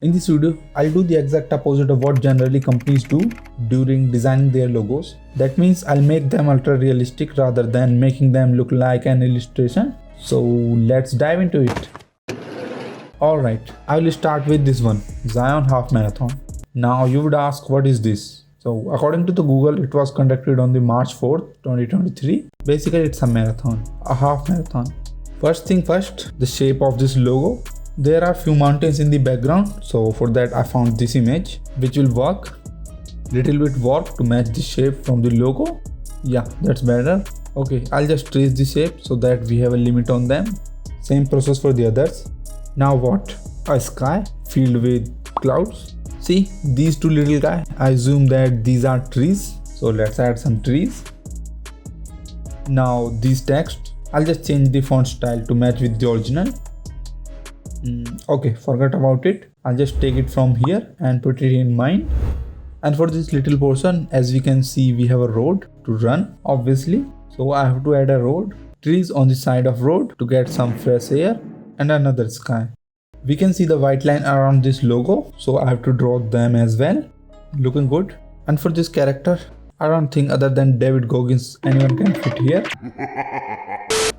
In this video, I'll do the exact opposite of what generally companies do during designing their logos. That means I'll make them ultra realistic rather than making them look like an illustration. So let's dive into it. Alright, I will start with this one, Zion Half Marathon. Now you would ask, what is this? So according to the Google, it was conducted on the March 4th, 2023. Basically it's a marathon, a half marathon. First thing first, the shape of this logo. There are few mountains in the background, so for that I found this image which will work. Little bit warped to match the shape from the logo. Yeah, that's better. Okay, I'll just trace the shape so that we have a limit on them. Same process for the others. Now what? A sky filled with clouds. See these two little guys? I assume that these are trees. So let's add some trees. Now this text, I'll just change the font style to match with the original. Okay, forgot about it. I'll just take it from here and put it in mine. And for this little portion, as we can see, we have a road to run, obviously. So I have to add a road, trees on the side of road to get some fresh air, and another sky. We can see the white line around this logo, so I have to draw them as well. Looking good. And for this character, I don't think other than David Goggins anyone can fit here.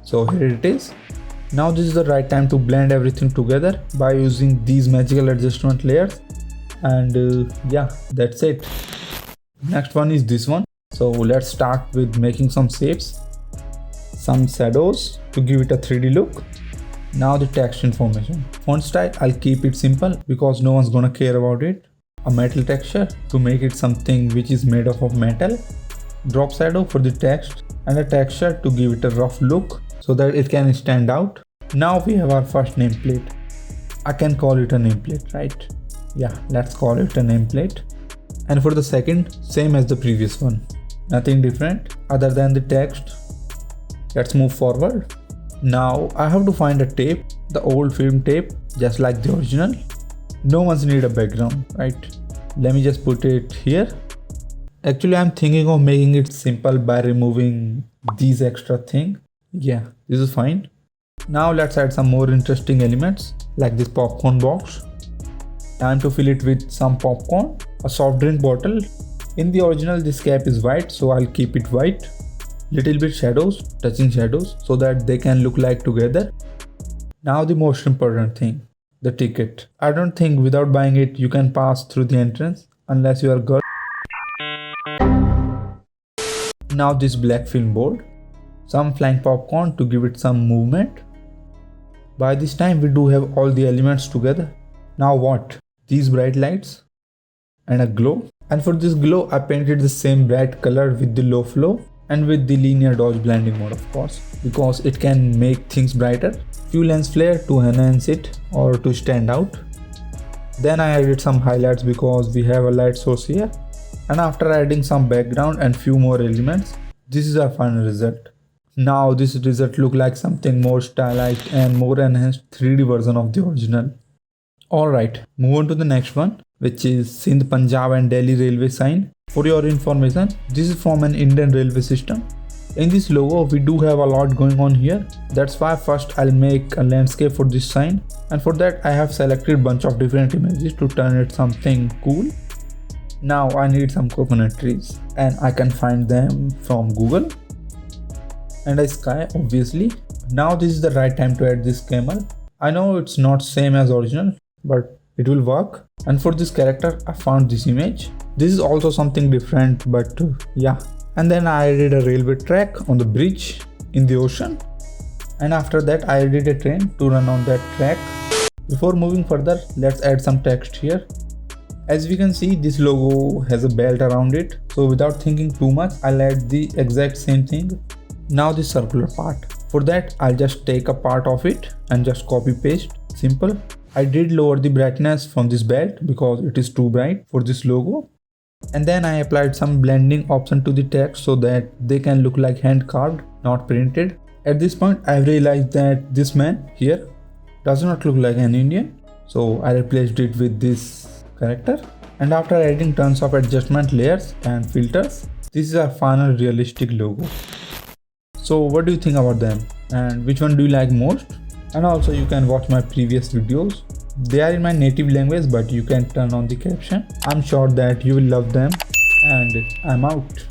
So here it is. Now this is the right time to blend everything together by using these magical adjustment layers. And yeah, that's it. Next one is this one. So let's start with making some shapes, some shadows to give it a 3D look. Now the text information. Font style, I'll keep it simple because no one's gonna care about it. A metal texture to make it something which is made up of metal. Drop shadow for the text and a texture to give it a rough look so that it can stand out. Now we have our first nameplate. I can call it a nameplate, right? Yeah, let's call it a nameplate. And for the second, same as the previous one. Nothing different other than the text. Let's move forward. Now I have to find a tape, the old film tape, just like the original. No one's need a background, right? Let me just put it here. Actually, I'm thinking of making it simple by removing these extra things. Yeah, this is fine. Now let's add some more interesting elements like this popcorn box. Time to fill it with some popcorn, a soft drink bottle. In the original this cap is white, so I'll keep it white. Little bit shadows, touching shadows so that they can look like together. Now the most important thing, the ticket. I don't think without buying it you can pass through the entrance unless you are girl. Now this black film board. Some flying popcorn to give it some movement. By this time we do have all the elements together. Now what? These bright lights and a glow. And for this glow I painted the same bright color with the low flow and with the linear dodge blending mode, of course, because it can make things brighter. Few lens flare to enhance it or to stand out. Then I added some highlights because we have a light source here. And after adding some background and few more elements, this is our final result. Now this result look like something more stylized and more enhanced 3D version of the original. Alright, move on to the next one, which is Sindh, Punjab and Delhi railway sign. For your information, this is from an Indian railway system. In this logo, we do have a lot going on here. That's why first I'll make a landscape for this sign. And for that I have selected bunch of different images to turn it something cool. Now I need some coconut trees and I can find them from Google. And a sky, obviously. Now this is the right time to add this camel. I know it's not same as original, but it will work. And for this character I found this image. This is also something different, but yeah. And then I added a railway track on the bridge in the ocean. And after that I added a train to run on that track. Before moving further, let's add some text here. As we can see, this logo has a belt around it. So without thinking too much, I'll add the exact same thing. Now the circular part. For that, I'll just take a part of it and just copy paste. Simple. I did lower the brightness from this belt because it is too bright for this logo. And then I applied some blending option to the text so that they can look like hand carved, not printed. At this point, I realized that this man here does not look like an Indian. So I replaced it with this character. And after adding tons of adjustment layers and filters, this is our final realistic logo. So what do you think about them and which one do you like most? And also you can watch my previous videos They are in my native language, but you can turn on the caption. I'm sure that you will love them, and I'm out.